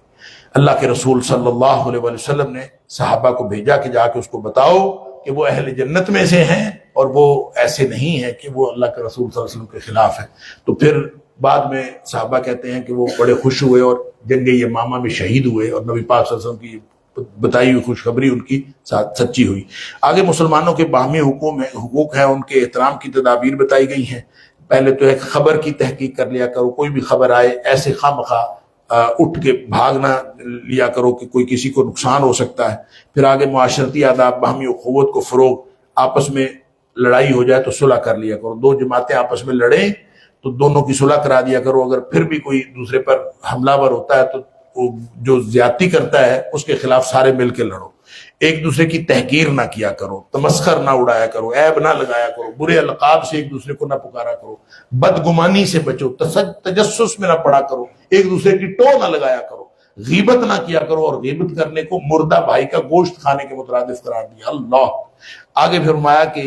S1: اللہ کے رسول صلی اللہ علیہ وسلم نے صحابہ کو بھیجا کہ جا کے اس کو بتاؤ کہ وہ اہل جنت میں سے ہیں، اور وہ ایسے نہیں ہیں کہ وہ اللہ کے رسول صلی اللہ علیہ وسلم کے خلاف ہیں۔ تو پھر بعد میں صحابہ کہتے ہیں کہ وہ بڑے خوش ہوئے اور جنگ یمامہ میں شہید ہوئے، اور نبی پاک صلی اللہ علیہ وسلم کی بتائی ہوئی خوشخبری ان کی سچی ہوئی۔ آگے مسلمانوں کے باہمی حقوق ہیں، ان کے احترام کی تدابیر بتائی گئی ہیں۔ پہلے تو ایک خبر کی تحقیق کر لیا کرو، کوئی بھی خبر آئے ایسے خواہ اٹھ کے بھاگنا لیا کرو کہ کوئی کسی کو نقصان ہو سکتا ہے۔ پھر آگے معاشرتی آداب، باہمی اخوت کو فروغ، آپس میں لڑائی ہو جائے تو صلح کر لیا کرو، دو جماعتیں آپس میں لڑیں تو دونوں کی صلح کرا دیا کرو، اگر پھر بھی کوئی دوسرے پر حملہ ور ہوتا ہے تو جو زیادتی کرتا ہے اس کے خلاف سارے مل کے لڑو۔ ایک دوسرے کی تحقیر نہ کیا کرو، تمسخر نہ اڑایا کرو، عیب نہ لگایا کرو، برے القاب سے ایک دوسرے کو نہ پکارا کرو، بدگمانی سے بچو، تجسس میں نہ پڑا کرو، ایک دوسرے کی ٹو نہ لگایا کرو، غیبت نہ کیا کرو، اور غیبت کرنے کو مردہ بھائی کا گوشت کھانے کے مترادف قرار دیا۔ اللہ آگے فرمایا کہ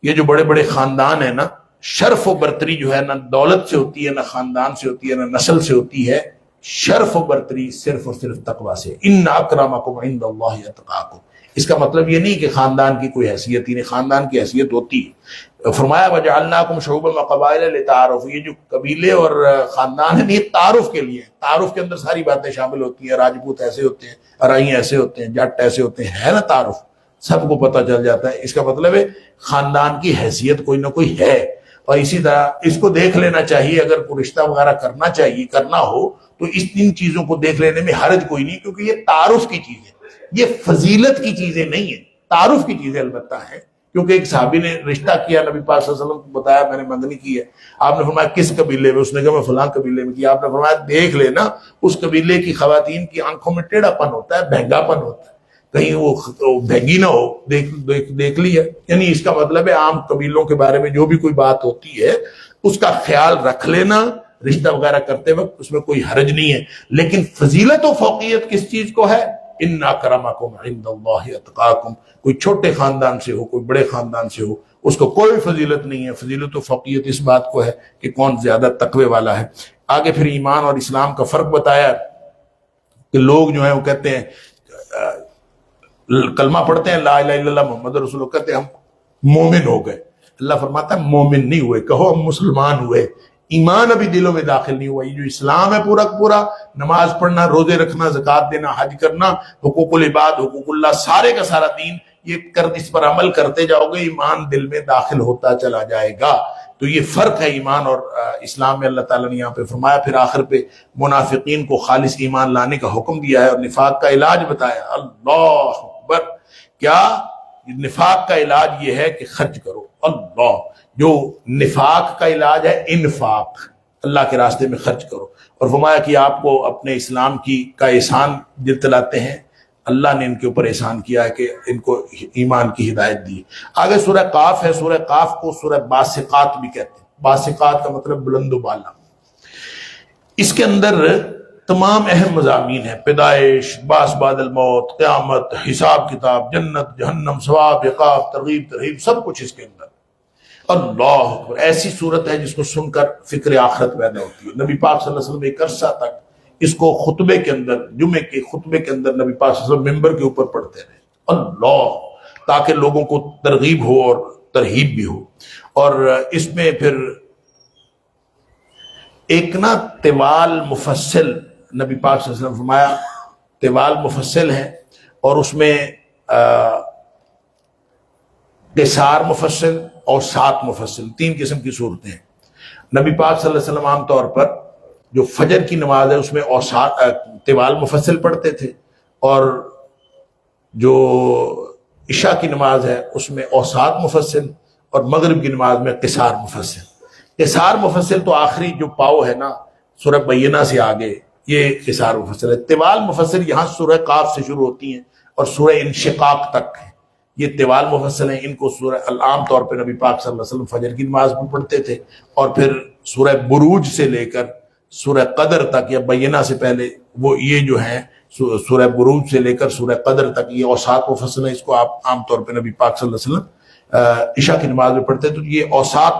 S1: یہ جو بڑے بڑے خاندان ہیں نا، شرف و برتری جو ہے نہ دولت سے ہوتی ہے، نہ خاندان سے ہوتی ہے، نہ نسل سے ہوتی ہے، شرف و برتری صرف اور صرف تقوی سے۔ ان اکرمکم عند اللہ اتقاکم۔ اس کا مطلب یہ نہیں کہ خاندان کی کوئی حیثیت ہی نہیں، خاندان کی حیثیت ہوتی ہے۔ فرمایا وجعلناکم شعوبا وقبائل لتعارفوا، یہ جو قبیلے اور خاندان ہیں یہ تعارف کے لیے، تعارف کے اندر ساری باتیں شامل ہوتی ہیں، راجپوت ایسے ہوتے ہیں، ارائی ایسے ہوتے ہیں، جٹ ایسے ہوتے ہیں، ہے نا تعارف، سب کو پتہ چل جاتا ہے۔ اس کا مطلب ہے خاندان کی حیثیت کوئی نہ کوئی ہے، اور اسی طرح اس کو دیکھ لینا چاہیے، اگر کوئی رشتہ وغیرہ کرنا ہو تو ان چیزوں کو دیکھ لینے میں حرج کوئی نہیں، کیونکہ یہ تعارف کی چیزیں، یہ فضیلت کی چیزیں نہیں ہیں، تعارف کی چیزیں البتہ ہیں۔ کیونکہ ایک صحابی نے رشتہ کیا، نبی پاک صلی اللہ علیہ وسلم کو بتایا میں نے منگنی کی ہے، آپ نے فرمایا کس قبیلے میں؟ اس نے کہا میں فلاں قبیلے میں کی۔ آپ نے فرمایا دیکھ لینا اس قبیلے کی خواتین کی آنکھوں میں ٹیڑھا پن ہوتا ہے، بہنگا پن ہوتا ہے، کہیں وہ بھینگی نہ ہو، دیکھ لیا۔ یعنی اس کا مطلب ہے عام قبیلوں کے بارے میں جو بھی کوئی بات ہوتی ہے اس کا خیال رکھ لینا، رشتہ وغیرہ کرتے وقت اس میں کوئی حرج نہیں ہے۔ لیکن فضیلت و فوقیت کس چیز کو ہے؟ ان اکرمکم عند اللہ اتقاکم۔ کوئی چھوٹے خاندان سے ہو، کوئی بڑے خاندان سے ہو، اس کو کوئی فضیلت نہیں ہے۔ فضیلت و فوقیت اس بات کو ہے کہ کون زیادہ تقوی والا ہے۔ آگے پھر ایمان اور اسلام کا فرق بتایا کہ لوگ جو ہیں وہ کہتے ہیں کلمہ پڑھتے ہیں لا الہ الا اللہ محمد رسول اللہ، کہتے ہیں ہم مومن ہو گئے۔ اللہ فرماتا ہے مومن نہیں ہوئے، کہو ہم مسلمان ہوئے، ایمان ابھی دلوں میں داخل نہیں ہوا۔ یہ جو اسلام ہے پورا پورا، نماز پڑھنا، روزے رکھنا، زکوٰۃ دینا، حج کرنا، حقوق العباد، حقوق اللہ، سارے کا سارا دین، اس پر عمل کرتے جاؤ گے، ایمان دل میں داخل ہوتا چلا جائے گا۔ تو یہ فرق ہے ایمان اور اسلام میں۔ اللہ تعالیٰ نے یہاں پہ فرمایا، پھر آخر پہ منافقین کو خالص ایمان لانے کا حکم دیا ہے اور نفاق کا علاج بتایا۔ اللہ اکبر! کیا نفاق کا علاج یہ ہے کہ خرچ کرو۔ اللہ! جو نفاق کا علاج ہے انفاق، اللہ کے راستے میں خرچ کرو۔ اور فرمایا کہ آپ کو اپنے اسلام کا احسان دلاتے ہیں، اللہ نے ان کے اوپر احسان کیا ہے کہ ان کو ایمان کی ہدایت دی۔ آگے سورہ قاف ہے، سورہ قاف کو سورہ باسقات بھی کہتے ہیں۔ باسقات کا مطلب بلند و بالا۔ اس کے اندر تمام اہم مضامین ہیں، پیدائش، باس بعد الموت، قیامت، حساب کتاب، جنت، جہنم، ثواب، عقاب، ترغیب ترہیب، سب کچھ اس کے اندر۔ اللہ اکبر! ایسی صورت ہے جس کو سن کر فکر آخرت پیدا ہوتی ہے۔ نبی پاک صلی اللہ علیہ وسلم ایک عرصہ تک اس کو خطبے کے اندر، جمعے کے خطبے کے اندر نبی پاک صلی اللہ علیہ وسلم ممبر کے اوپر پڑھتے رہے، اللہ، تاکہ لوگوں کو ترغیب ہو اور ترہیب بھی ہو۔ اور اس میں پھر ایک نا طوال مفصل، نبی پاک صلی اللہ علیہ وسلم فرمایا طوال مفصل ہے، اور اس میں قصار مفصل اور سات مفصل، تین قسم کی صورتیں ہیں۔ نبی پاک صلی اللہ علیہ وسلم عام طور پر جو فجر کی نماز ہے اس میں طوال مفصل پڑھتے تھے، اور جو عشاء کی نماز ہے اس میں اوساط مفصل، اور مغرب کی نماز میں قصار مفصل۔ قصار مفصل تو آخری جو پاؤ ہے نا سورہ بینہ سے آگے، یہ قصار مفصل ہے۔ طوال مفصل یہاں سورہ قاف سے شروع ہوتی ہیں اور سورہ انشقاق تک ہے، یہ طوال مفصل ہیں۔ ان کو سورہ عام طور پہ نبی پاک صلی اللہ علیہ وسلم فجر کی نماز میں پڑھتے تھے، اور پھر سورہ بروج سے لے کر سورہ قدر تک یا بینہ سے پہلے وہ یہ جو ہیں سورہ بروج سے لے کر سورہ قدر تک یہ اوساط مفصل ہے۔ اس کو آپ عام طور پہ نبی پاک صلی اللہ علیہ وسلم عشاء کی نماز میں پڑھتے ہیں، تو یہ اوساط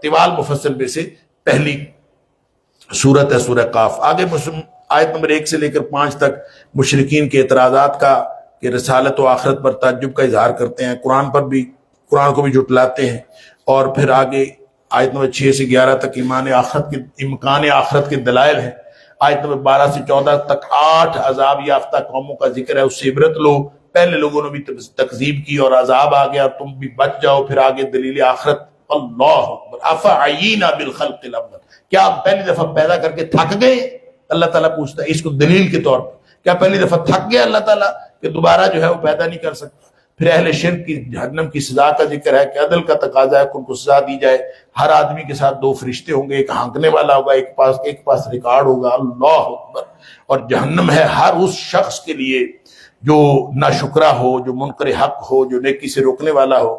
S1: طوال مفصل میں سے پہلی سورت ہے سورہ قاف۔ آگے آیت نمبر 1 سے لے کر 5 تک مشرکین کے اعتراضات کا کہ رسالت و آخرت پر تعجب کا اظہار کرتے ہیں، قرآن کو بھی جھٹلاتے ہیں، اور پھر آگے آیت نمبر 6 سے 11 تک امکان آخرت کے دلائل ہیں۔ آیت نمبر 12 سے 14 تک 8 عذاب یافتہ قوموں کا ذکر ہے، اس سے عبرت لو، پہلے لوگوں نے بھی تکذیب کی اور عذاب آ گیا، تم بھی بچ جاؤ۔ پھر آگے دلیل آخرت، اللہ اکبر، افعینا بالخلق الاول، کیا ہم پہلی دفعہ پیدا کر کے تھک گئے؟ اللہ تعالیٰ پوچھتا ہے اس کو دلیل کے طور پر، کیا پہلی دفعہ تھک گیا اللہ تعالیٰ کہ دوبارہ جو ہے وہ پیدا نہیں کر سکتا؟ پھر اہل شرک کی جہنم کی سزا کا ذکر ہے کہ عدل کا تقاضا ہے کہ ان کو سزا دی جائے، ہر آدمی کے ساتھ 2 فرشتے ہوں گے، ایک ہانکنے والا ہوگا، ایک پاس ریکارڈ ہوگا، اللہ اکبر۔ اور جہنم ہے ہر اس شخص کے لیے جو ناشکرا ہو، جو منکر حق ہو، جو نیکی سے روکنے والا ہو،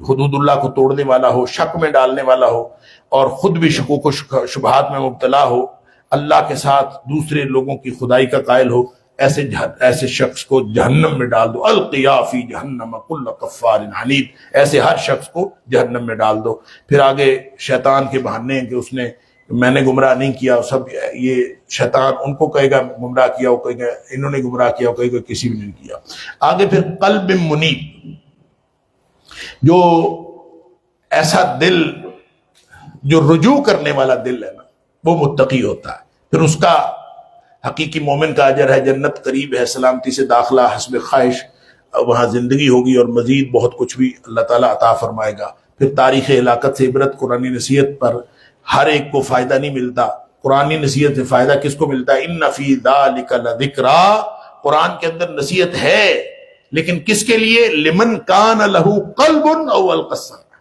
S1: حدود اللہ کو توڑنے والا ہو، شک میں ڈالنے والا ہو، اور خود بھی شکوک و شبہات میں مبتلا ہو، اللہ کے ساتھ دوسرے لوگوں کی خدائی کا قائل ہو، ایسے شخص کو جہنم میں ڈال دو۔ القیا فی جہنم کل کفار عنید، ایسے ہر شخص کو جہنم میں ڈال دو۔ پھر آگے شیطان کے بہانے کہ اس نے میں نے گمراہ نہیں کیا، سب یہ شیطان ان کو کہے گا گمراہ کیا، وہ کہے گا انہوں نے گمراہ کیا، وہ کہے گا کسی بھی نہیں کیا۔ آگے پھر قلب منیب، جو ایسا دل جو رجوع کرنے والا دل ہے نا وہ متقی ہوتا ہے، پھر اس کا حقیقی مومن کا اجر ہے، جنت قریب ہے، سلامتی سے داخلہ، حسب خواہش وہاں زندگی ہوگی، اور مزید بہت کچھ بھی اللہ تعالیٰ عطا فرمائے گا۔ پھر تاریخ ہلاکت سے عبرت، قرآن نصیحت پر ہر ایک کو فائدہ نہیں ملتا، قرآن نصیحت سے فائدہ کس کو ملتا ہے؟ ان فی ذلک لذکریٰ، قرآن کے اندر نصیحت ہے، لیکن کس کے لیے؟ لمن کان لہ قلب او القی السمع،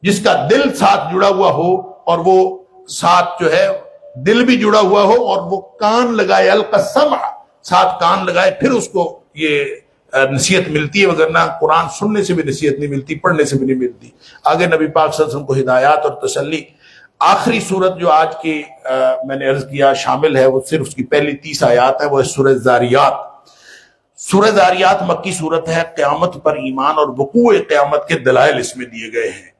S1: جس کا دل ساتھ جڑا ہوا ہو، اور وہ ساتھ جو ہے دل بھی جڑا ہوا ہو اور وہ کان لگائے، القی السمع، ساتھ کان لگائے، پھر اس کو یہ نصیحت ملتی ہے، وگرنہ قرآن سننے سے بھی نصیحت نہیں ملتی، پڑھنے سے بھی نہیں ملتی۔ آگے نبی پاک صلی اللہ علیہ وسلم کو ہدایات اور تسلی۔ آخری صورت جو آج کی میں نے عرض کیا شامل ہے، وہ صرف اس کی پہلی 30 آیات ہے، وہ ہے سورہ زاریات۔ سورہ زاریات مکی صورت ہے، قیامت پر ایمان اور وقوع قیامت کے دلائل اس میں دیے گئے ہیں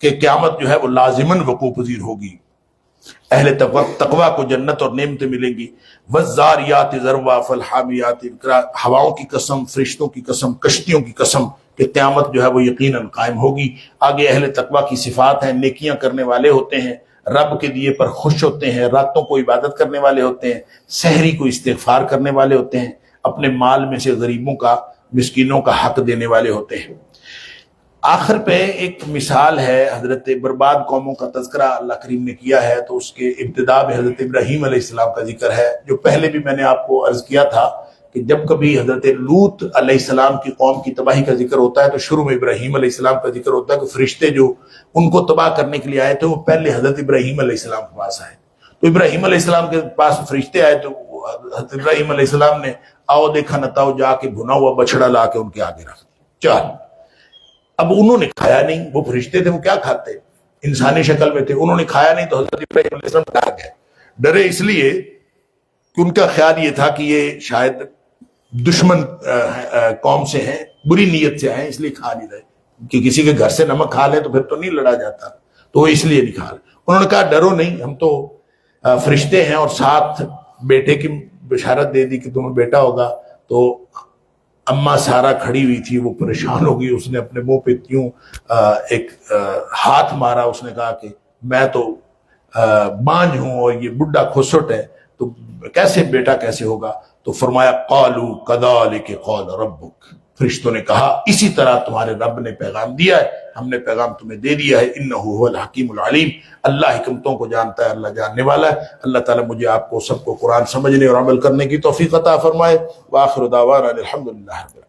S1: کہ قیامت جو ہے وہ لازماً وقوع پذیر ہوگی، اہل تقوی کو جنت اور نعمتیں ملیں گی۔ والذاریات ذروا فالحامیات وقرا، ہواؤں کی قسم، فرشتوں کی قسم، کشتیوں کی قسم کہ قیامت جو ہے وہ یقیناً قائم ہوگی۔ آگے اہل تقوی کی صفات ہیں، نیکیاں کرنے والے ہوتے ہیں، رب کے دیے پر خوش ہوتے ہیں، راتوں کو عبادت کرنے والے ہوتے ہیں، سحری کو استغفار کرنے والے ہوتے ہیں، اپنے مال میں سے غریبوں کا، مسکینوں کا حق دینے والے ہوتے ہیں۔ آخر پہ ایک مثال ہے، حضرت برباد قوموں کا تذکرہ اللہ کریم نے کیا ہے، تو اس کے ابتدا میں حضرت ابراہیم علیہ السلام کا ذکر ہے، جو پہلے بھی میں نے آپ کو عرض کیا تھا کہ جب کبھی حضرت لوط علیہ السلام کی قوم کی تباہی کا ذکر ہوتا ہے تو شروع میں ابراہیم علیہ السلام کا ذکر ہوتا ہے کہ فرشتے جو ان کو تباہ کرنے کے لیے آئے تھے وہ پہلے حضرت ابراہیم علیہ السلام کے پاس آئے، تو ابراہیم علیہ السلام کے پاس فرشتے آئے تو حضرت ابراہیم علیہ السلام نے آؤ دیکھا نتاؤ جا کے بھنا ہوا بچڑا لا کے ان کے آگے رکھ دیا، چل۔ اب انہوں نے کھایا نہیں، وہ فرشتے تھے، وہ کیا کھاتے، انسانی شکل میں تھے، انہوں نے کھایا نہیں، تو حضرت ابراہیم علیہ السلام ڈر گئے، ڈرے اس لیے کہ ان کا خیال یہ تھا کہ یہ شاید دشمن قوم سے ہیں، بری نیت سے آئے، اس لیے کھا نہیں رہے، کہ کسی کے گھر سے نمک کھا لیں تو پھر تو نہیں لڑا جاتا، تو وہ اس لیے نہیں کھا رہے۔ انہوں نے کہا ڈرو نہیں، ہم تو فرشتے ہیں، اور ساتھ بیٹے کی بشارت دے دی کہ تمہیں بیٹا ہوگا۔ تو اماں سارا کھڑی ہوئی تھی، وہ پریشان ہو گئی، اس نے اپنے منہ پہ یوں ایک ہاتھ مارا، اس نے کہا کہ میں تو بانجھ ہوں اور یہ بڈھا کھسٹ ہے تو کیسے بیٹا کیسے ہوگا؟ تو فرمایا قالوا کذالک قال ربک، فرشتوں نے کہا اسی طرح تمہارے رب نے پیغام دیا ہے، ہم نے پیغام تمہیں دے دیا ہے، انہ هو الحکیم العلیم، اللہ حکمتوں کو جانتا ہے، اللہ جاننے والا ہے۔ اللہ تعالیٰ مجھے آپ کو سب کو قرآن سمجھنے اور عمل کرنے کی توفیق عطا فرمائے۔ وآخر دعوانا الحمدللہ۔